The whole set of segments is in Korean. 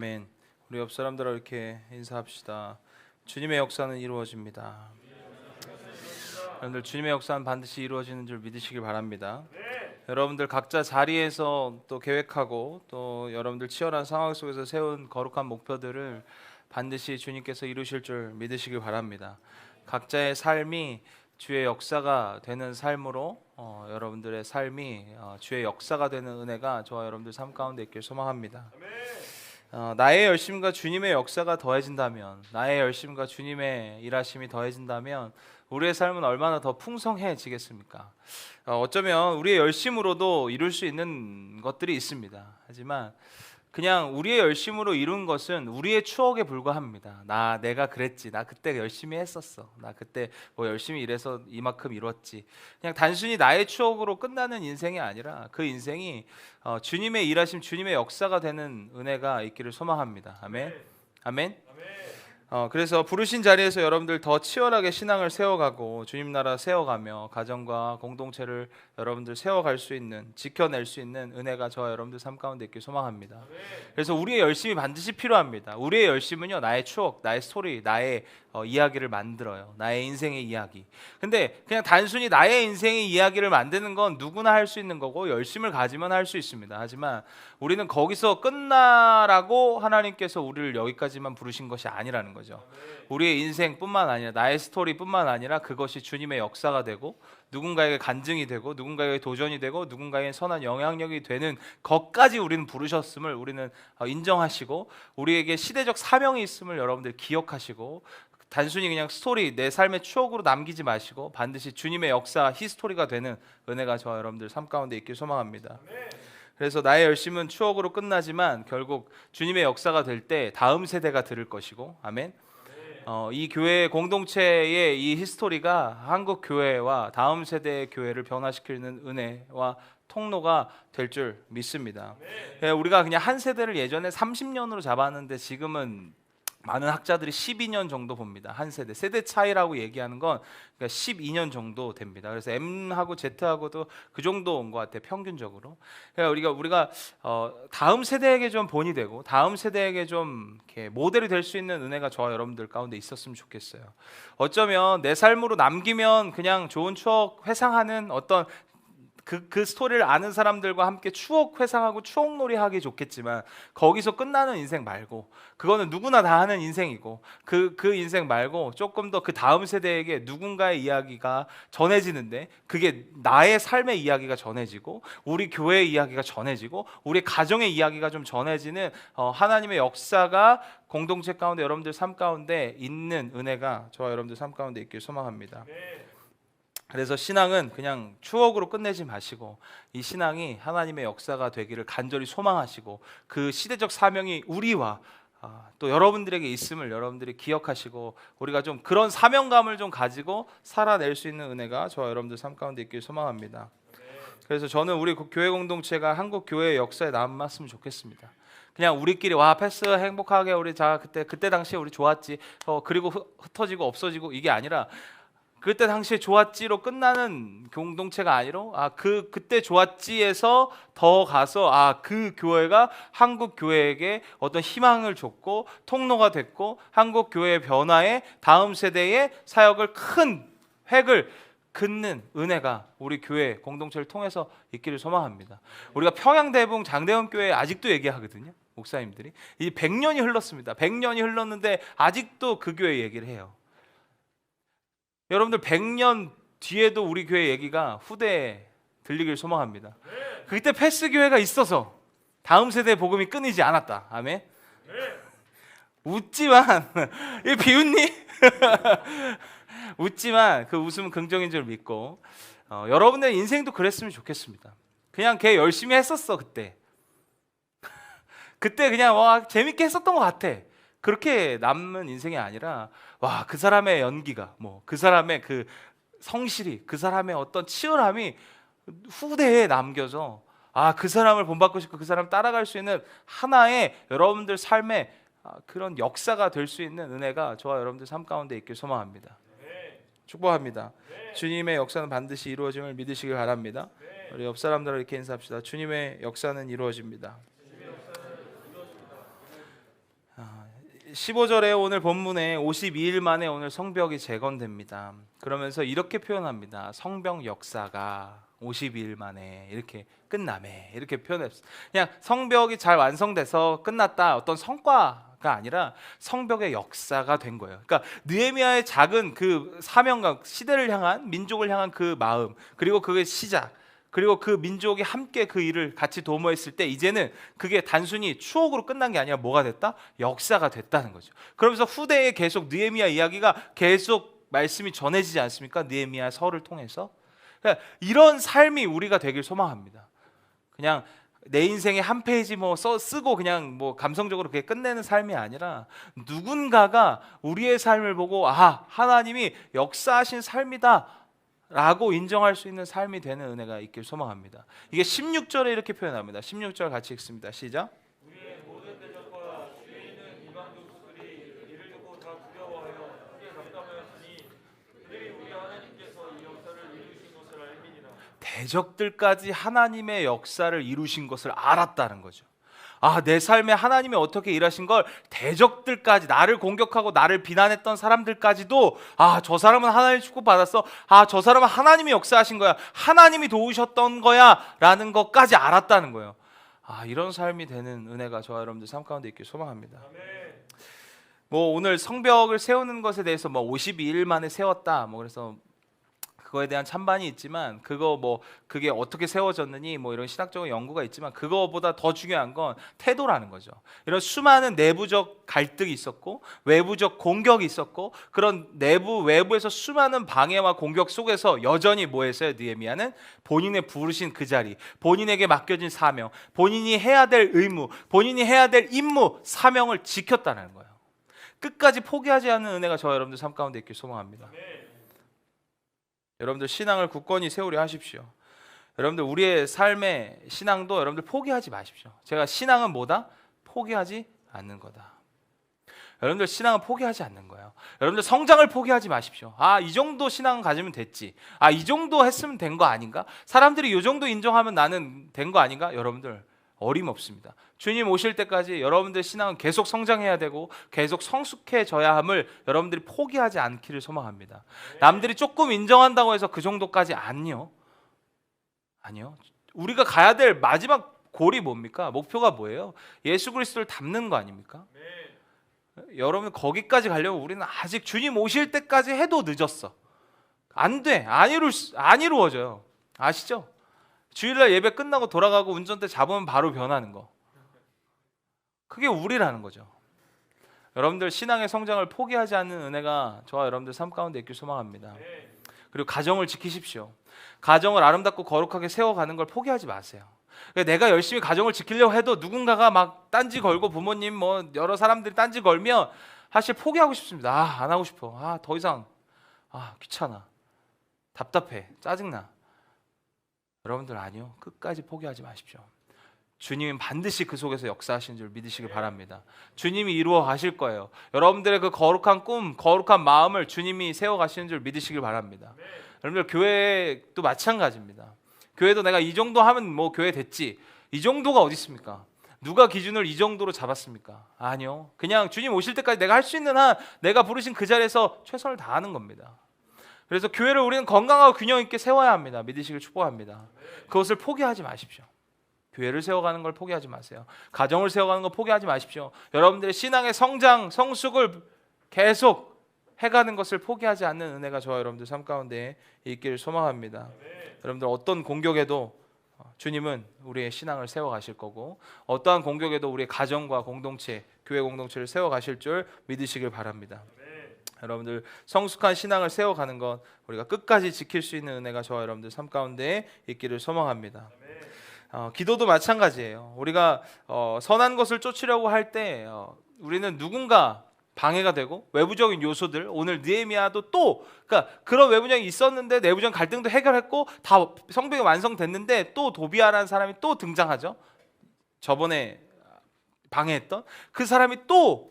아멘. 우리 옆 사람들과 이렇게 인사합시다. 주님의 역사는 이루어집니다. 여러분들 주님의 역사는 반드시 이루어지는 줄 믿으시길 바랍니다. 여러분들 각자 자리에서 또 계획하고 또 여러분들 치열한 상황 속에서 세운 거룩한 목표들을 반드시 주님께서 이루실 줄 믿으시길 바랍니다. 각자의 삶이 주의 역사가 되는 삶으로 여러분들의 삶이 주의 역사가 되는 은혜가 저와 여러분들 삶 가운데 있길 소망합니다. 나의 열심과 주님의 역사가 더해진다면, 나의 열심과 주님의 일하심이 더해진다면 우리의 삶은 얼마나 더 풍성해지겠습니까? 어쩌면 우리의 열심으로도 이룰 수 있는 것들이 있습니다. 하지만 그냥 우리의 열심으로 이룬 것은 우리의 추억에 불과합니다. 내가 그랬지, 나 그때 열심히 했었어, 나 그때 뭐 열심히 일해서 이만큼 이뤘지. 그냥 단순히 나의 추억으로 끝나는 인생이 아니라 그 인생이 주님의 일하심, 주님의 역사가 되는 은혜가 있기를 소망합니다. 아멘. 아멘. 그래서 부르신 자리에서 여러분들 더 치열하게 신앙을 세워가고 주님 나라 세워가며 가정과 공동체를 여러분들 세워갈 수 있는, 지켜낼 수 있는 은혜가 저와 여러분들 삶 가운데 있길 소망합니다. 그래서 우리의 열심이 반드시 필요합니다. 우리의 열심은요, 나의 추억, 나의 스토리, 나의 이야기를 만들어요. 나의 인생의 이야기. 근데 그냥 단순히 나의 인생의 이야기를 만드는 건 누구나 할 수 있는 거고 열심을 가지면 할 수 있습니다. 하지만 우리는 거기서 끝나라고 하나님께서 우리를 여기까지만 부르신 것이 아니라는 거죠. 우리의 인생뿐만 아니라 나의 스토리뿐만 아니라 그것이 주님의 역사가 되고 누군가에게 간증이 되고 누군가에게 도전이 되고 누군가에게 선한 영향력이 되는 것까지 우리는 부르셨음을 우리는 인정하시고 우리에게 시대적 사명이 있음을 여러분들 기억하시고 단순히 그냥 스토리, 내 삶의 추억으로 남기지 마시고 반드시 주님의 역사, 히스토리가 되는 은혜가 저와 여러분들 삶 가운데 있길 소망합니다. 그래서 나의 열심은 추억으로 끝나지만 결국 주님의 역사가 될 때 다음 세대가 들을 것이고, 아멘. 이 교회 공동체의 이 히스토리가 한국 교회와 다음 세대의 교회를 변화시키는 은혜와 통로가 될 줄 믿습니다. 우리가 그냥 한 세대를 예전에 30년으로 잡았는데 지금은 많은 학자들이 12년 정도 봅니다. 한 세대 차이라고 얘기하는 건 그러니까 12년 정도 됩니다. 그래서 M하고 Z하고도 그 정도 온 것 같아요, 평균적으로. 그러니까 우리가 다음 세대에게 좀 본이 되고 다음 세대에게 좀 이렇게 모델이 될 수 있는 은혜가 저와 여러분들 가운데 있었으면 좋겠어요. 어쩌면 내 삶으로 남기면 그냥 좋은 추억 회상하는 어떤 그 스토리를 아는 사람들과 함께 추억 회상하고 추억놀이 하기 좋겠지만 거기서 끝나는 인생 말고, 그거는 누구나 다 하는 인생이고 그 인생 말고 조금 더 그 다음 세대에게 누군가의 이야기가 전해지는데 그게 나의 삶의 이야기가 전해지고 우리 교회의 이야기가 전해지고 우리 가정의 이야기가 좀 전해지는 하나님의 역사가 공동체 가운데 여러분들 삶 가운데 있는 은혜가 저와 여러분들 삶 가운데 있길 소망합니다. 그래서 신앙은 그냥 추억으로 끝내지 마시고 이 신앙이 하나님의 역사가 되기를 간절히 소망하시고 그 시대적 사명이 우리와 또 여러분들에게 있음을 여러분들이 기억하시고 우리가 좀 그런 사명감을 좀 가지고 살아낼 수 있는 은혜가 저와 여러분들 삶 가운데 있길 소망합니다. 그래서 저는 우리 교회 공동체가 한국 교회의 역사에 남았으면 좋겠습니다. 그냥 우리끼리 패스 행복하게 우리 그때 당시에 우리 좋았지 그리고 흩어지고 없어지고 이게 아니라 그때 당시에 좋았지로 끝나는 공동체가 아니라 그때 좋았지에서 더 가서 그 교회가 한국 교회에게 어떤 희망을 줬고 통로가 됐고 한국 교회의 변화에 다음 세대의 사역을 큰 획을 긋는 은혜가 우리 교회 공동체를 통해서 있기를 소망합니다. 우리가 평양대봉 장대원 교회 아직도 얘기하거든요. 목사님들이 이 100년이 흘렀습니다. 100년이 흘렀는데 아직도 그 교회 얘기를 해요. 여러분들 100년 뒤에도 우리 교회 얘기가 후대에 들리길 소망합니다. 그때 패스 교회가 있어서 다음 세대의 복음이 끊이지 않았다. 아멘. 웃지만 이 비웃니? 웃지만 그 웃음은 긍정인 줄 믿고 여러분의 인생도 그랬으면 좋겠습니다. 그냥 걔 열심히 했었어 그때. 그때 그냥 재밌게 했었던 것 같아. 그렇게 남는 인생이 아니라 그 사람의 연기가 그 사람의 그 성실이 그 사람의 어떤 치열함이 후대에 남겨져 그 사람을 본받고 싶고 그 사람 따라갈 수 있는 하나의 여러분들 삶의 그런 역사가 될 수 있는 은혜가 저와 여러분들 삶 가운데 있길 소망합니다. 축복합니다. 주님의 역사는 반드시 이루어짐을 믿으시길 바랍니다. 우리 옆 사람들과 이렇게 인사합시다. 주님의 역사는 이루어집니다. 15절에 오늘 본문에 52일 만에 오늘 성벽이 재건됩니다. 그러면서 이렇게 표현합니다. 성벽 역사가 52일 만에 이렇게 끝나매, 이렇게 표현했어요. 그냥 성벽이 잘 완성돼서 끝났다, 어떤 성과가 아니라 성벽의 역사가 된 거예요. 그러니까 느헤미야의 작은 그 사명감, 시대를 향한, 민족을 향한 그 마음, 그리고 그게 시작, 그리고 그 민족이 함께 그 일을 같이 도모했을 때 이제는 그게 단순히 추억으로 끝난 게 아니라 뭐가 됐다? 역사가 됐다는 거죠. 그러면서 후대에 계속 느헤미야 이야기가 계속 말씀이 전해지지 않습니까? 느헤미야 서를 통해서. 그러니까 이런 삶이 우리가 되길 소망합니다. 그냥 내 인생의 한 페이지 뭐 쓰고 그냥 뭐 감성적으로 그렇게 끝내는 삶이 아니라 누군가가 우리의 삶을 보고 아, 하나님이 역사하신 삶이다 라고 인정할 수 있는 삶이 되는 은혜가 있길 소망합니다. 이게 16절에 이렇게 표현합니다. 16절 같이 읽습니다. 시작. 우리의 모든 대적과 주위에 있는 이방 족속들이 이를 듣고 다 두려워하여 크게 답답하였으니 그들이 우리 하나님께서 이 역사를 이루신 것을 알미니라. 대적들까지 하나님의 역사를 이루신 것을 알았다는 거죠. 아, 내 삶에 하나님이 어떻게 일하신 걸 대적들까지, 나를 공격하고 나를 비난했던 사람들까지도 아, 저 사람은 하나님 축복받았어, 아, 저 사람은 하나님이 역사하신 거야, 하나님이 도우셨던 거야 라는 것까지 알았다는 거예요. 아, 이런 삶이 되는 은혜가 저와 여러분들 삶 가운데 있길 소망합니다. 뭐 오늘 성벽을 세우는 것에 대해서 뭐 52일 만에 세웠다, 뭐 그래서 그거에 대한 찬반이 있지만 그게 어떻게 세워졌느니 뭐 이런 신학적인 연구가 있지만 그거보다 더 중요한 건 태도라는 거죠. 이런 수많은 내부적 갈등이 있었고 외부적 공격이 있었고 그런 외부에서 수많은 방해와 공격 속에서 여전히 뭐 했어요? 느헤미야는 본인의 부르신 그 자리, 본인에게 맡겨진 사명, 본인이 해야 될 의무, 본인이 해야 될 임무, 사명을 지켰다는 거예요. 끝까지 포기하지 않는 은혜가 저와 여러분들 삶 가운데 있길 소망합니다. 여러분들 신앙을 굳건히 세우려 하십시오. 여러분들 우리의 삶의 신앙도 여러분들 포기하지 마십시오. 제가 신앙은 뭐다? 포기하지 않는 거다. 여러분들 신앙은 포기하지 않는 거예요. 여러분들 성장을 포기하지 마십시오. 아, 이 정도 신앙 가지면 됐지. 아, 이 정도 했으면 된 거 아닌가? 사람들이 이 정도 인정하면 나는 된 거 아닌가? 여러분들 어림없습니다. 주님 오실 때까지 여러분들 신앙은 계속 성장해야 되고 계속 성숙해져야 함을 여러분들이 포기하지 않기를 소망합니다. 남들이 조금 인정한다고 해서 그 정도까지 아니요. 우리가 가야 될 마지막 골이 뭡니까? 목표가 뭐예요? 예수 그리스도를 닮는 거 아닙니까? 여러분 거기까지 가려면 우리는 아직 주님 오실 때까지 해도 늦었어. 안 돼. 안 이루어져요. 아시죠? 주일날 예배 끝나고 돌아가고 운전대 잡으면 바로 변하는 거. 그게 우리라는 거죠. 여러분들 신앙의 성장을 포기하지 않는 은혜가 저와 여러분들 삶 가운데 있길 소망합니다. 그리고 가정을 지키십시오. 가정을 아름답고 거룩하게 세워가는 걸 포기하지 마세요. 내가 열심히 가정을 지키려고 해도 누군가가 막 딴지 걸고 부모님 뭐 여러 사람들이 딴지 걸면 사실 포기하고 싶습니다. 아, 안 하고 싶어. 아, 더 이상 귀찮아. 답답해. 짜증나. 여러분들 아니요. 끝까지 포기하지 마십시오. 주님은 반드시 그 속에서 역사하시는 줄 믿으시길 바랍니다. 주님이 이루어 가실 거예요. 여러분들의 그 거룩한 꿈, 거룩한 마음을 주님이 세워 가시는 줄 믿으시길 바랍니다. 여러분들 교회도 마찬가지입니다. 교회도 내가 이 정도 하면 뭐 교회 됐지. 이 정도가 어디 있습니까? 누가 기준을 이 정도로 잡았습니까? 아니요. 그냥 주님 오실 때까지 내가 할 수 있는 한 내가 부르신 그 자리에서 최선을 다하는 겁니다. 그래서 교회를 우리는 건강하고 균형 있게 세워야 합니다. 믿으시길 축복합니다. 그것을 포기하지 마십시오. 교회를 세워가는 걸 포기하지 마세요. 가정을 세워가는 걸 포기하지 마십시오. 여러분들의 신앙의 성장, 성숙을 계속 해가는 것을 포기하지 않는 은혜가 저와 여러분들 삶 가운데 있기를 소망합니다. 여러분들 어떤 공격에도 주님은 우리의 신앙을 세워가실 거고 어떠한 공격에도 우리의 가정과 공동체, 교회 공동체를 세워가실 줄 믿으시길 바랍니다. 여러분들 성숙한 신앙을 세워가는 것 우리가 끝까지 지킬 수 있는 은혜가 저와 여러분들 삶 가운데 있기를 소망합니다. 기도도 마찬가지예요. 우리가 선한 것을 쫓으려고 할 때 우리는 누군가 방해가 되고 외부적인 요소들, 오늘 느헤미야도 또 그러니까 그런 외부적인 있었는데 내부적인 갈등도 해결했고 다 성벽이 완성됐는데 또 도비아라는 사람이 또 등장하죠. 저번에 방해했던 그 사람이 또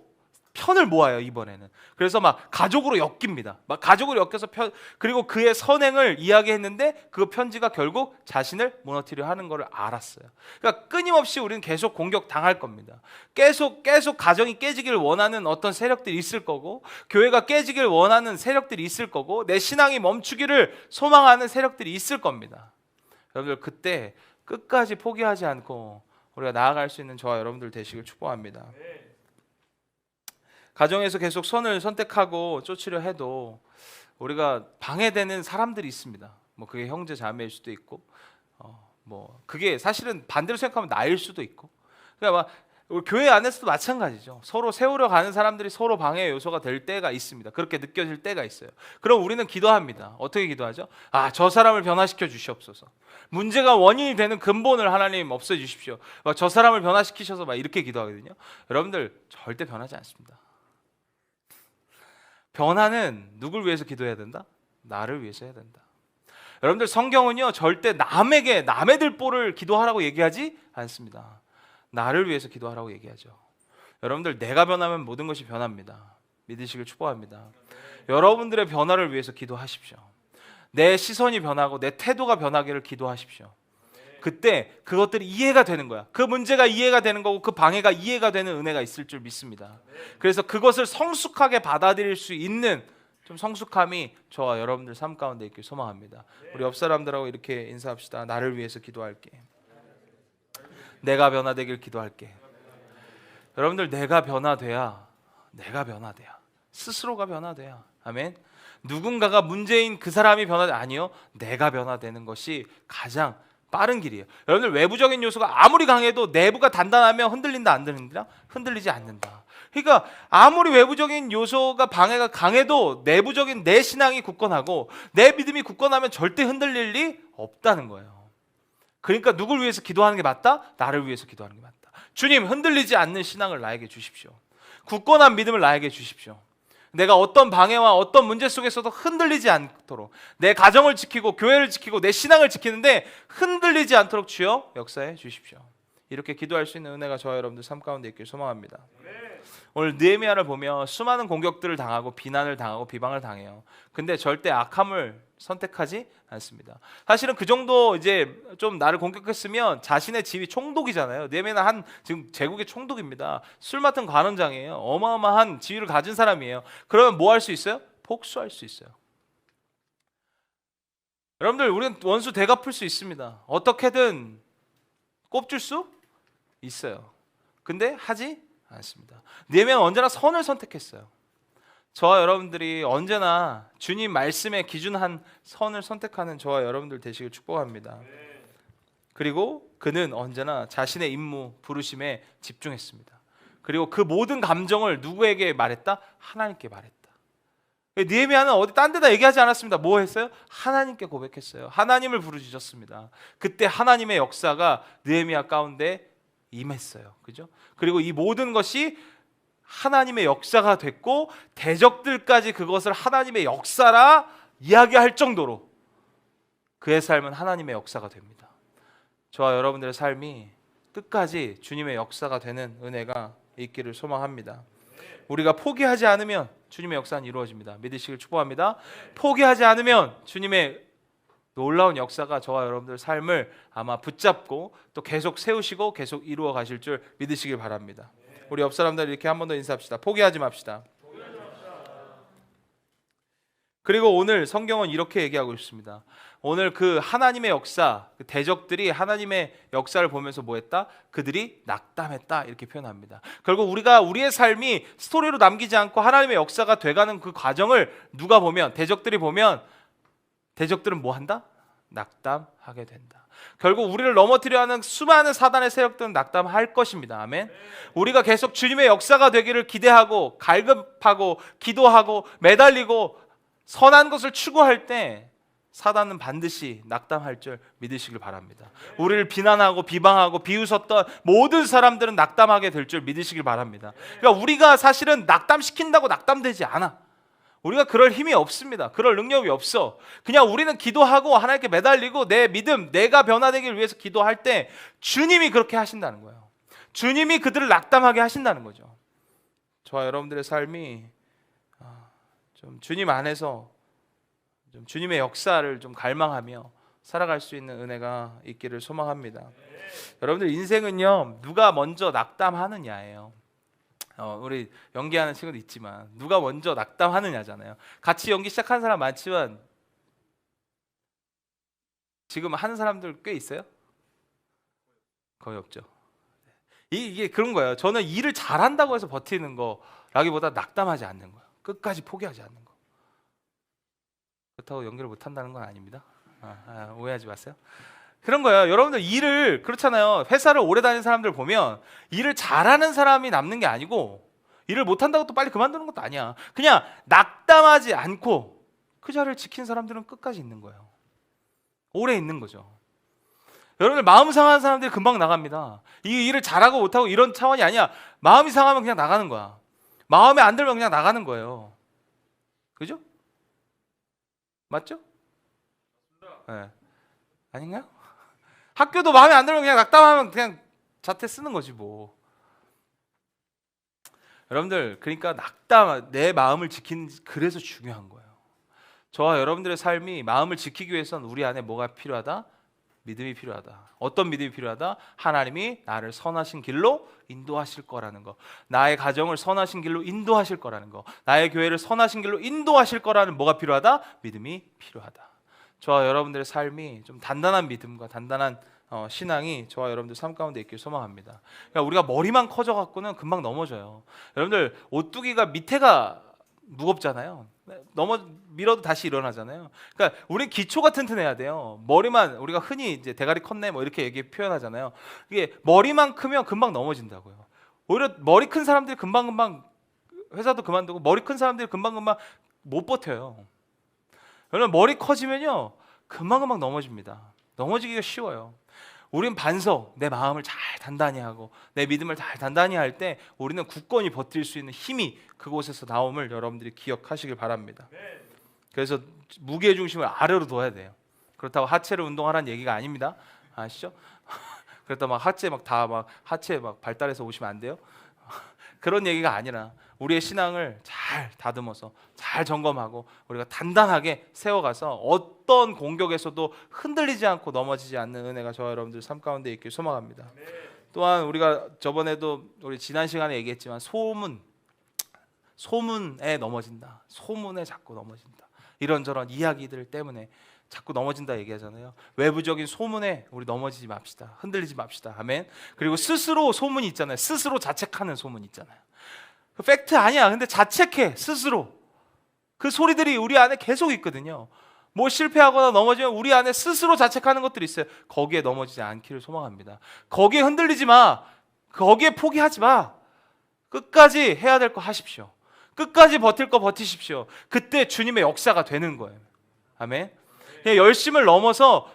편을 모아요 이번에는. 그래서 막 가족으로 엮입니다. 막 가족으로 엮여서 그리고 그의 선행을 이야기했는데 그 편지가 결국 자신을 무너뜨려 하는 것을 알았어요. 그러니까 끊임없이 우리는 계속 공격 당할 겁니다. 계속 가정이 깨지기를 원하는 어떤 세력들이 있을 거고, 교회가 깨지기를 원하는 세력들이 있을 거고, 내 신앙이 멈추기를 소망하는 세력들이 있을 겁니다. 여러분들 그때 끝까지 포기하지 않고 우리가 나아갈 수 있는 저와 여러분들 되시길 축복합니다. 가정에서 계속 선을 선택하고 쫓으려 해도 우리가 방해되는 사람들이 있습니다. 뭐 그게 형제 자매일 수도 있고, 뭐 그게 사실은 반대로 생각하면 나일 수도 있고, 그러니까 막 우리 교회 안에서도 마찬가지죠. 서로 세우려 가는 사람들이 서로 방해 요소가 될 때가 있습니다. 그렇게 느껴질 때가 있어요. 그럼 우리는 기도합니다. 어떻게 기도하죠? 저 사람을 변화시켜 주시옵소서. 문제가 원인이 되는 근본을 하나님 없애 주십시오. 저 사람을 변화시키셔서 막 이렇게 기도하거든요. 여러분들 절대 변하지 않습니다. 변화는 누굴 위해서 기도해야 된다? 나를 위해서 해야 된다. 여러분들 성경은요 절대 남의 들보를 기도하라고 얘기하지 않습니다. 나를 위해서 기도하라고 얘기하죠. 여러분들 내가 변하면 모든 것이 변합니다. 믿으시길 축복합니다. 여러분들의 변화를 위해서 기도하십시오. 내 시선이 변하고 내 태도가 변하기를 기도하십시오. 그때 그것들이 이해가 되는 거야. 그 문제가 이해가 되는 거고 그 방해가 이해가 되는 은혜가 있을 줄 믿습니다. 그래서 그것을 성숙하게 받아들일 수 있는 좀 성숙함이 저와 여러분들 삶 가운데 있길 소망합니다. 우리 옆 사람들하고 이렇게 인사합시다. 나를 위해서 기도할게. 내가 변화되길 기도할게. 여러분들 내가 변화돼야 스스로가 변화돼야. 아멘. 누군가가 문제인 그 사람이 아니요, 내가 변화되는 것이 가장 빠른 길이에요. 여러분들 외부적인 요소가 아무리 강해도 내부가 단단하면 흔들린다 안 흔들린다? 흔들리지 않는다. 그러니까 아무리 외부적인 요소가 방해가 강해도 내부적인 내 신앙이 굳건하고 내 믿음이 굳건하면 절대 흔들릴 리 없다는 거예요. 그러니까 누굴 위해서 기도하는 게 맞다? 나를 위해서 기도하는 게 맞다. 주님, 흔들리지 않는 신앙을 나에게 주십시오. 굳건한 믿음을 나에게 주십시오. 내가 어떤 방해와 어떤 문제 속에서도 흔들리지 않도록 내 가정을 지키고 교회를 지키고 내 신앙을 지키는데 흔들리지 않도록 주여 역사해 주십시오. 이렇게 기도할 수 있는 은혜가 저와 여러분들 삶 가운데 있길 소망합니다. 오늘 느헤미야를 보면 수많은 공격들을 당하고 비난을 당하고 비방을 당해요. 근데 절대 악함을 선택하지 않습니다. 사실은 그 정도 이제 좀 나를 공격했으면 자신의 지위 총독이잖아요. 느헤미야는 지금 제국의 총독입니다. 술 맡은 관원장이에요. 어마어마한 지위를 가진 사람이에요. 그러면 뭐 할 수 있어요? 복수할 수 있어요. 여러분들 우리는 원수 되갚을 수 있습니다. 어떻게든 꼽줄 수 있어요. 근데 하지 않습니다. 느헤미야는 언제나 선을 선택했어요. 저와 여러분들이 언제나 주님 말씀에 기준한 선을 선택하는 저와 여러분들 되시길 축복합니다. 그리고 그는 언제나 자신의 임무, 부르심에 집중했습니다. 그리고 그 모든 감정을 누구에게 말했다? 하나님께 말했다. 느헤미야는 어디 딴 데다 얘기하지 않았습니다. 뭐 했어요? 하나님께 고백했어요. 하나님을 부르짖었습니다. 그때 하나님의 역사가 느헤미야 가운데 임했어요. 그죠? 그리고 이 모든 것이 하나님의 역사가 됐고 대적들까지 그것을 하나님의 역사라 이야기할 정도로 그의 삶은 하나님의 역사가 됩니다. 저와 여러분들의 삶이 끝까지 주님의 역사가 되는 은혜가 있기를 소망합니다. 우리가 포기하지 않으면 주님의 역사는 이루어집니다. 믿으시길 축복합니다. 포기하지 않으면 주님의 놀라운 역사가 저와 여러분들 삶을 아마 붙잡고 또 계속 세우시고 계속 이루어 가실 줄 믿으시길 바랍니다. 우리 옆 사람들 이렇게 한 번 더 인사합시다. 포기하지 맙시다. 그리고 오늘 성경은 이렇게 얘기하고 있습니다. 오늘 그 하나님의 역사, 그 대적들이 하나님의 역사를 보면서 뭐 했다? 그들이 낙담했다 이렇게 표현합니다. 결국 우리가 우리의 삶이 스토리로 남기지 않고 하나님의 역사가 돼가는 그 과정을 누가 보면, 대적들이 보면 대적들은 뭐 한다? 낙담하게 된다. 결국 우리를 넘어뜨려 하는 수많은 사단의 세력들은 낙담할 것입니다. 아멘. 우리가 계속 주님의 역사가 되기를 기대하고 갈급하고 기도하고 매달리고 선한 것을 추구할 때 사단은 반드시 낙담할 줄 믿으시길 바랍니다. 우리를 비난하고 비방하고 비웃었던 모든 사람들은 낙담하게 될 줄 믿으시길 바랍니다. 그러니까 우리가 사실은 낙담시킨다고 낙담되지 않아. 우리가 그럴 힘이 없습니다. 그럴 능력이 없어. 그냥 우리는 기도하고 하나님께 매달리고 내 믿음, 내가 변화되기를 위해서 기도할 때 주님이 그렇게 하신다는 거예요. 주님이 그들을 낙담하게 하신다는 거죠. 저와 여러분들의 삶이 좀 주님 안에서 좀 주님의 역사를 좀 갈망하며 살아갈 수 있는 은혜가 있기를 소망합니다. 여러분들 인생은요, 누가 먼저 낙담하느냐예요. 우리 연기하는 친구도 있지만 누가 먼저 낙담하느냐잖아요. 같이 연기 시작한 사람 많지만 지금 하는 사람들 꽤 있어요? 거의 없죠. 이게 그런 거예요. 저는 일을 잘한다고 해서 버티는 거라기보다 낙담하지 않는 거예요. 끝까지 포기하지 않는 거. 그렇다고 연기를 못한다는 건 아닙니다. 오해하지 마세요. 그런 거예요. 여러분들 일을 그렇잖아요. 회사를 오래 다니는 사람들 보면 일을 잘하는 사람이 남는 게 아니고 일을 못한다고 또 빨리 그만두는 것도 아니야. 그냥 낙담하지 않고 그 자리를 지킨 사람들은 끝까지 있는 거예요. 오래 있는 거죠. 여러분들 마음 상한 사람들이 금방 나갑니다. 이 일을 잘하고 못하고 이런 차원이 아니야. 마음이 상하면 그냥 나가는 거야. 마음에 안 들면 그냥 나가는 거예요. 그죠? 맞죠? 네. 아닌가요? 학교도 마음에 안 들면 그냥 낙담하면 그냥 자퇴 쓰는 거지 뭐. 여러분들 그러니까 내 마음을 지키는 그래서 중요한 거예요. 저와 여러분들의 삶이 마음을 지키기 위해서는 우리 안에 뭐가 필요하다? 믿음이 필요하다. 어떤 믿음이 필요하다? 하나님이 나를 선하신 길로 인도하실 거라는 거. 나의 가정을 선하신 길로 인도하실 거라는 거. 나의 교회를 선하신 길로 인도하실 거라는 뭐가 필요하다? 믿음이 필요하다. 저와 여러분들의 삶이 좀 단단한 믿음과 단단한 신앙이 저와 여러분들 삶 가운데 있길 소망합니다. 그러니까 우리가 머리만 커져 갖고는 금방 넘어져요. 여러분들 오뚜기가 밑에가 무겁잖아요. 밀어도 다시 일어나잖아요. 그러니까 우리 기초가 튼튼해야 돼요. 머리만 우리가 흔히 이제 대가리 컸네 뭐 이렇게 표현하잖아요. 이게 머리만 크면 금방 넘어진다고요. 오히려 머리 큰 사람들이 금방 회사도 그만두고 머리 큰 사람들이 금방 못 버텨요. 여러분 머리 커지면요 금방 넘어집니다. 넘어지기가 쉬워요. 우린 반석, 내 마음을 잘 단단히 하고 내 믿음을 잘 단단히 할 때 우리는 굳건히 버틸 수 있는 힘이 그곳에서 나옴을 여러분들이 기억하시길 바랍니다. 그래서 무게 중심을 아래로 둬야 돼요. 그렇다고 하체를 운동하라는 얘기가 아닙니다. 아시죠? 그렇다고 하체 발달해서 오시면 안 돼요. 그런 얘기가 아니라 우리의 신앙을 잘 다듬어서 잘 점검하고 우리가 단단하게 세워가서 어떤 공격에서도 흔들리지 않고 넘어지지 않는 은혜가 저와 여러분들 삶 가운데 있길 소망합니다. 또한 우리가 저번에도 우리 지난 시간에 얘기했지만 소문에 넘어진다. 소문에 자꾸 넘어진다. 이런저런 이야기들 때문에 자꾸 넘어진다 얘기하잖아요. 외부적인 소문에 우리 넘어지지 맙시다. 흔들리지 맙시다. 아멘. 그리고 스스로 소문이 있잖아요. 스스로 자책하는 소문이 있잖아요. 그 팩트 아니야. 근데 자책해 스스로. 그 소리들이 우리 안에 계속 있거든요. 뭐 실패하거나 넘어지면 우리 안에 스스로 자책하는 것들이 있어요. 거기에 넘어지지 않기를 소망합니다. 거기에 흔들리지 마. 거기에 포기하지 마. 끝까지 해야 될 거 하십시오. 끝까지 버틸 거 버티십시오. 그때 주님의 역사가 되는 거예요. 아멘. 그냥 열심을 넘어서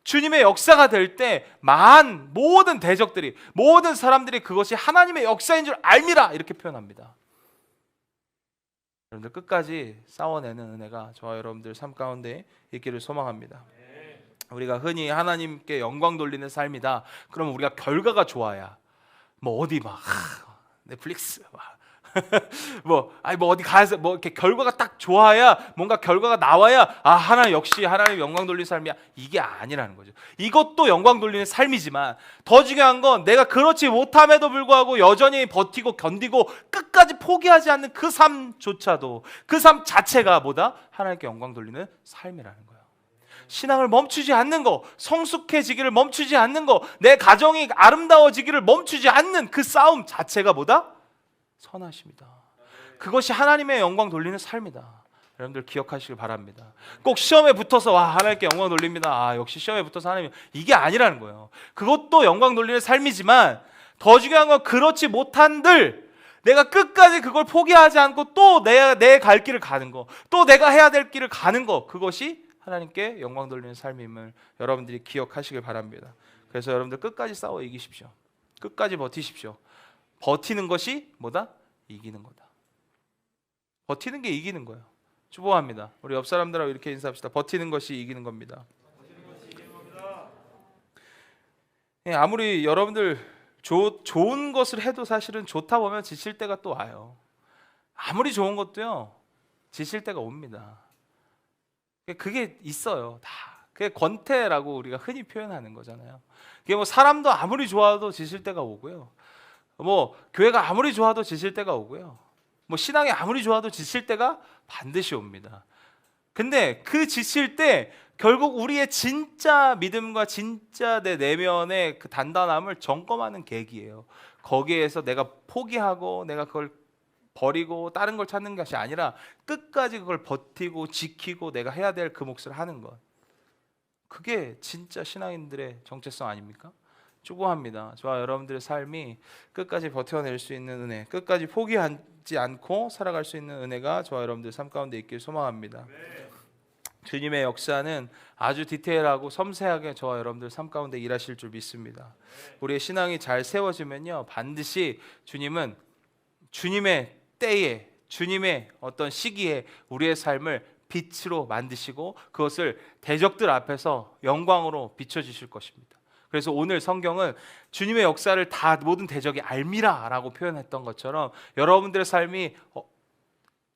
주님의 역사가 될 때 모든 대적들이 모든 사람들이 그것이 하나님의 역사인 줄 알미라 이렇게 표현합니다. 여러분들 끝까지 싸워내는 은혜가 저와 여러분들 삶 가운데 있기를 소망합니다. 우리가 흔히 하나님께 영광 돌리는 삶이다. 그러면 우리가 결과가 좋아야 어디 넷플릭스 어디 가서 이렇게 결과가 딱 좋아야 뭔가 결과가 나와야 하나님 역시 하나님 영광 돌리는 삶이야. 이게 아니라는 거죠. 이것도 영광 돌리는 삶이지만 더 중요한 건 내가 그렇지 못함에도 불구하고 여전히 버티고 견디고 끝까지 포기하지 않는 그 삶조차도 그 삶 자체가 뭐다? 하나님께 영광 돌리는 삶이라는 거예요. 신앙을 멈추지 않는 거, 성숙해지기를 멈추지 않는 거, 내 가정이 아름다워지기를 멈추지 않는 그 싸움 자체가 뭐다? 선하십니다. 그것이 하나님의 영광 돌리는 삶이다. 여러분들 기억하시길 바랍니다. 꼭 시험에 붙어서 하나님께 영광 돌립니다. 역시 시험에 붙어서 하나님, 이게 아니라는 거예요. 그것도 영광 돌리는 삶이지만 더 중요한 건 그렇지 못한들 내가 끝까지 그걸 포기하지 않고 또 내 갈 길을 가는 거, 또 내가 해야 될 길을 가는 거, 그것이 하나님께 영광 돌리는 삶임을 여러분들이 기억하시길 바랍니다. 그래서 여러분들 끝까지 싸워 이기십시오. 끝까지 버티십시오. 버티는 것이 뭐다? 이기는 거다. 버티는 게 이기는 거예요. 축복합니다. 우리 옆 사람들하고 이렇게 인사합시다. 버티는 것이 이기는 겁니다. 아무리 여러분들 좋은 것을 해도 사실은 좋다 보면 지칠 때가 또 와요. 아무리 좋은 것도요 지칠 때가 옵니다. 그게 있어요. 다 그게 권태라고 우리가 흔히 표현하는 거잖아요. 그게 뭐 사람도 아무리 좋아도 지칠 때가 오고요, 뭐 교회가 아무리 좋아도 지칠 때가 오고요, 뭐 신앙이 아무리 좋아도 지칠 때가 반드시 옵니다. 근데 그 지칠 때 결국 우리의 진짜 믿음과 진짜 내 내면의 그 단단함을 점검하는 계기예요. 거기에서 내가 포기하고 내가 그걸 버리고 다른 걸 찾는 것이 아니라 끝까지 그걸 버티고 지키고 내가 해야 될 그 몫을 하는 것. 그게 진짜 신앙인들의 정체성 아닙니까? 추구합니다. 저와 여러분들의 삶이 끝까지 버텨낼 수 있는 은혜, 끝까지 포기하지 않고 살아갈 수 있는 은혜가 저와 여러분들의 삶 가운데 있길 소망합니다. 주님의 역사는 아주 디테일하고 섬세하게 저와 여러분들 삶 가운데 일하실 줄 믿습니다. 우리의 신앙이 잘 세워지면요, 반드시 주님은 주님의 때에, 주님의 어떤 시기에 우리의 삶을 빛으로 만드시고 그것을 대적들 앞에서 영광으로 비춰주실 것입니다. 그래서 오늘 성경은 주님의 역사를 다 모든 대적이 알미라 라고 표현했던 것처럼 여러분들의 삶이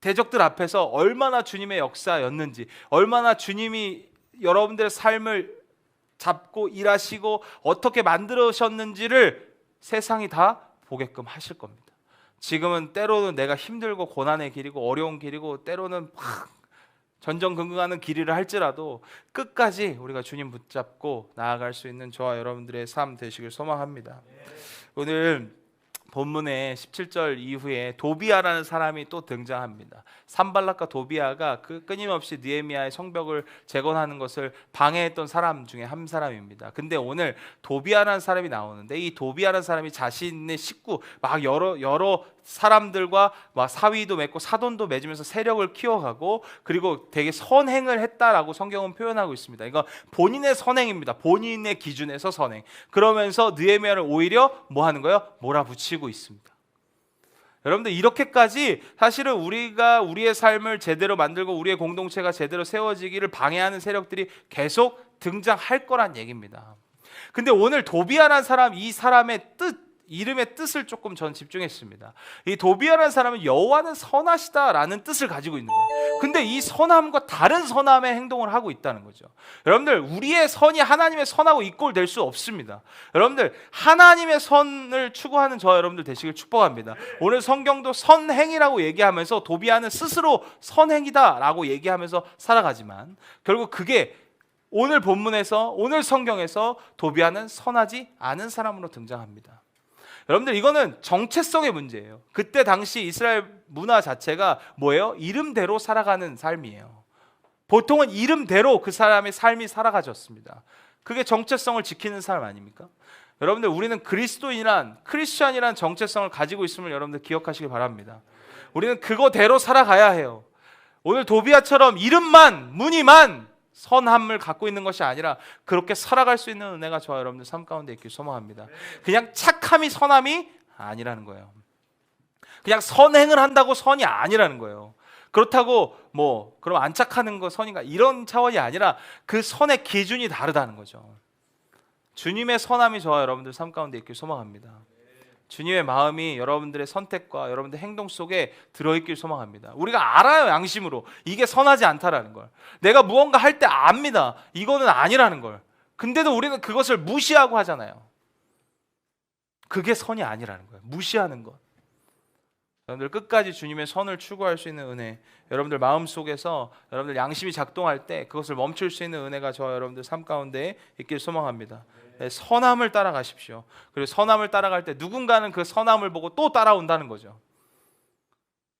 대적들 앞에서 얼마나 주님의 역사였는지, 얼마나 주님이 여러분들의 삶을 잡고 일하시고 어떻게 만들으셨는지를 세상이 다 보게끔 하실 겁니다. 지금은 때로는 내가 힘들고 고난의 길이고 어려운 길이고 때로는 막 전전긍긍하는 길이라 할지라도 끝까지 우리가 주님 붙잡고 나아갈 수 있는 저와 여러분들의 삶 되시길 소망합니다. 오늘 본문의 17절 이후에 도비아라는 사람이 또 등장합니다. 산발락과 도비아가 그 끊임없이 느헤미야의 성벽을 재건하는 것을 방해했던 사람 중에 한 사람입니다. 근데 오늘 도비아라는 사람이 나오는데 이 도비아라는 사람이 자신의 식구 막 여러 사람들과 막 사위도 맺고 사돈도 맺으면서 세력을 키워가고 그리고 되게 선행을 했다라고 성경은 표현하고 있습니다. 이거 본인의 선행입니다. 본인의 기준에서 선행. 그러면서 느헤미야를 오히려 뭐 하는 거예요? 몰아붙이고 있습니다. 여러분들 이렇게까지 사실은 우리가 우리의 삶을 제대로 만들고 우리의 공동체가 제대로 세워지기를 방해하는 세력들이 계속 등장할 거란 얘기입니다. 근데 오늘 도비아라는 사람, 이 사람의 이름의 뜻을 조금 전 집중했습니다. 이 도비아라는 사람은 여호와는 선하시다라는 뜻을 가지고 있는 거예요. 근데 이 선함과 다른 선함의 행동을 하고 있다는 거죠. 여러분들 우리의 선이 하나님의 선하고 이꼴 될 수 없습니다. 여러분들 하나님의 선을 추구하는 저와 여러분들 되시길 축복합니다. 오늘 성경도 선행이라고 얘기하면서 도비아는 스스로 선행이다라고 얘기하면서 살아가지만 결국 그게 오늘 본문에서 오늘 성경에서 도비아는 선하지 않은 사람으로 등장합니다. 여러분들 이거는 정체성의 문제예요. 그때 당시 이스라엘 문화 자체가 뭐예요? 이름대로 살아가는 삶이에요. 보통은 이름대로 그 사람의 삶이 살아가졌습니다. 그게 정체성을 지키는 삶 아닙니까? 여러분들 우리는 크리스찬이란 정체성을 가지고 있음을 여러분들 기억하시기 바랍니다. 우리는 그거대로 살아가야 해요. 오늘 도비아처럼 이름만 무늬만 선함을 갖고 있는 것이 아니라 그렇게 살아갈 수 있는 은혜가 저와 여러분들 삶 가운데 있길 소망합니다. 그냥 착함이 선함이 아니라는 거예요. 그냥 선행을 한다고 선이 아니라는 거예요. 그렇다고 뭐 그럼 안 착하는 거 선인가 이런 차원이 아니라 그 선의 기준이 다르다는 거죠. 주님의 선함이 저와 여러분들 삶 가운데 있길 소망합니다. 주님의 마음이 여러분들의 선택과 여러분들의 행동 속에 들어있길 소망합니다. 우리가 알아요, 양심으로 이게 선하지 않다라는 걸. 내가 무언가 할 때 압니다, 이거는 아니라는 걸. 근데도 우리는 그것을 무시하고 하잖아요. 그게 선이 아니라는 거예요. 무시하는 것. 여러분들 끝까지 주님의 선을 추구할 수 있는 은혜, 여러분들 마음속에서 여러분들 양심이 작동할 때 그것을 멈출 수 있는 은혜가 저와 여러분들 삶 가운데 있길 소망합니다. 선함을 따라가십시오. 그리고 선함을 따라갈 때 누군가는 그 선함을 보고 또 따라온다는 거죠.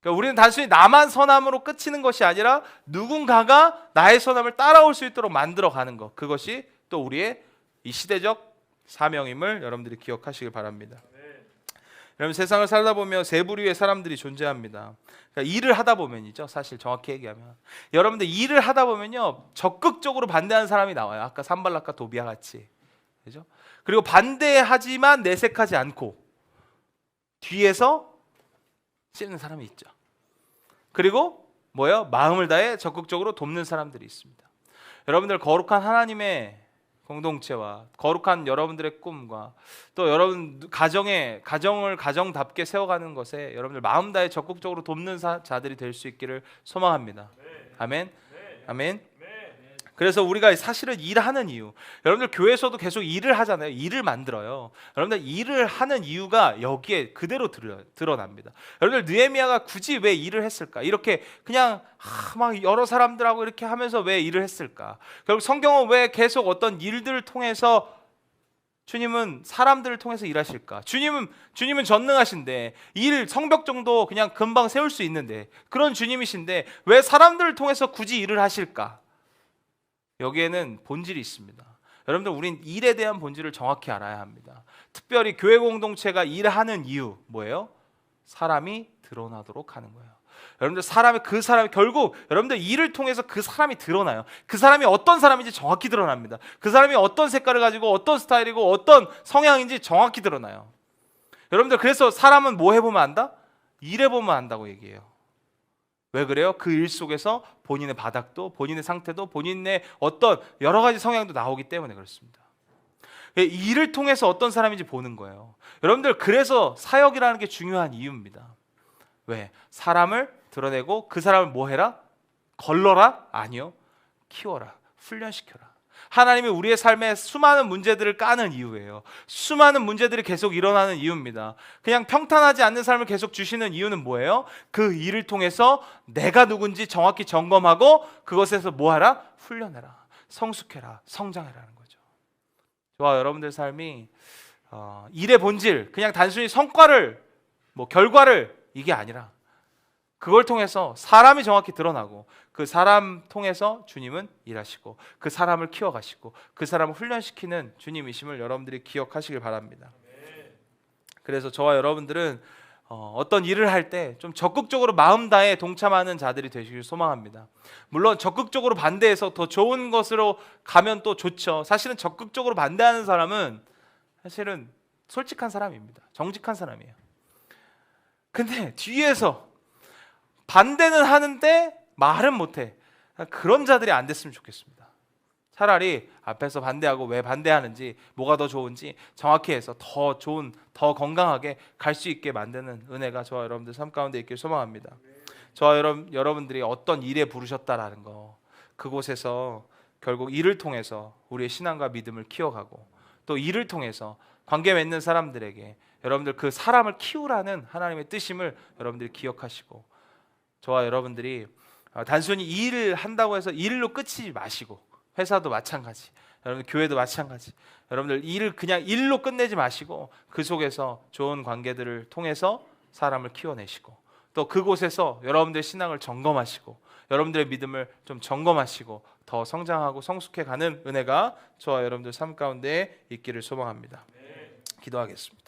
그러니까 우리는 단순히 나만 선함으로 그치는 것이 아니라 누군가가 나의 선함을 따라올 수 있도록 만들어가는 것, 그것이 또 우리의 이 시대적 사명임을 여러분들이 기억하시길 바랍니다. 여러분 세상을 살다 보면 세 부류의 사람들이 존재합니다. 그러니까 일을 하다 보면이죠. 사실 정확히 얘기하면 여러분들 일을 하다 보면요 적극적으로 반대하는 사람이 나와요. 아까 산발락과 도비아 같이. 그죠? 그리고 반대하지만 내색하지 않고 뒤에서 씹는 사람이 있죠. 그리고 뭐예요? 마음을 다해 적극적으로 돕는 사람들이 있습니다. 여러분들 거룩한 하나님의 공동체와 거룩한 여러분들의 꿈과 또 여러분 가정을 가정답게 세워가는 것에 여러분들 마음 다해 적극적으로 돕는 자들이 될 수 있기를 소망합니다. 아멘. 아멘. 그래서 우리가 사실은 일하는 이유, 여러분들 교회에서도 계속 일을 하잖아요. 일을 만들어요. 여러분들 일을 하는 이유가 여기에 그대로 드러납니다. 여러분들 느헤미야가 굳이 왜 일을 했을까? 이렇게 그냥 막 여러 사람들하고 이렇게 하면서 왜 일을 했을까? 결국 성경은 왜 계속 어떤 일들을 통해서 주님은 사람들을 통해서 일하실까? 주님은 전능하신데 성벽 정도 그냥 금방 세울 수 있는데 그런 주님이신데 왜 사람들을 통해서 굳이 일을 하실까? 여기에는 본질이 있습니다. 여러분들 우린 일에 대한 본질을 정확히 알아야 합니다. 특별히 교회 공동체가 일하는 이유 뭐예요? 사람이 드러나도록 하는 거예요. 여러분들 그 사람이 결국 여러분들 일을 통해서 그 사람이 드러나요. 그 사람이 어떤 사람인지 정확히 드러납니다. 그 사람이 어떤 색깔을 가지고 어떤 스타일이고 어떤 성향인지 정확히 드러나요. 여러분들 그래서 사람은 뭐 해보면 안다? 일해보면 안다고 얘기해요. 왜 그래요? 그 일 속에서 본인의 바닥도 본인의 상태도 본인의 어떤 여러 가지 성향도 나오기 때문에 그렇습니다. 일을 통해서 어떤 사람인지 보는 거예요. 여러분들 그래서 사역이라는 게 중요한 이유입니다. 왜? 사람을 드러내고 그 사람을 뭐 해라? 걸러라? 아니요. 키워라. 훈련시켜라. 하나님이 우리의 삶에 수많은 문제들을 까는 이유예요. 수많은 문제들이 계속 일어나는 이유입니다. 그냥 평탄하지 않는 삶을 계속 주시는 이유는 뭐예요? 그 일을 통해서 내가 누군지 정확히 점검하고 그것에서 뭐하라? 훈련해라. 성숙해라. 성장해라는 거죠. 저와 여러분들 삶이 일의 본질, 그냥 단순히 성과를 결과를 이게 아니라 그걸 통해서 사람이 정확히 드러나고 그 사람 통해서 주님은 일하시고 그 사람을 키워가시고 그 사람을 훈련시키는 주님이심을 여러분들이 기억하시길 바랍니다. 그래서 저와 여러분들은 어떤 일을 할 때 좀 적극적으로 마음 다해 동참하는 자들이 되시길 소망합니다. 물론 적극적으로 반대해서 더 좋은 것으로 가면 또 좋죠. 사실은 적극적으로 반대하는 사람은 사실은 솔직한 사람입니다. 정직한 사람이에요. 근데 뒤에서 반대는 하는데 말은 못해. 그런 자들이 안 됐으면 좋겠습니다. 차라리 앞에서 반대하고 왜 반대하는지 뭐가 더 좋은지 정확히 해서 더 좋은 더 건강하게 갈 수 있게 만드는 은혜가 저와 여러분들 삶 가운데 있길 소망합니다. 저와 여러분들이 어떤 일에 부르셨다라는 거, 그곳에서 결국 일을 통해서 우리의 신앙과 믿음을 키워가고 또 일을 통해서 관계 맺는 사람들에게 여러분들 그 사람을 키우라는 하나님의 뜻임을 여러분들이 기억하시고 저와 여러분들이 단순히 일을 한다고 해서 일로 끝이지 마시고 회사도 마찬가지, 여러분 교회도 마찬가지, 여러분들 일을 그냥 일로 끝내지 마시고 그 속에서 좋은 관계들을 통해서 사람을 키워내시고 또 그곳에서 여러분들의 신앙을 점검하시고 여러분들의 믿음을 좀 점검하시고 더 성장하고 성숙해 가는 은혜가 저와 여러분들 삶 가운데 있기를 소망합니다. 기도하겠습니다.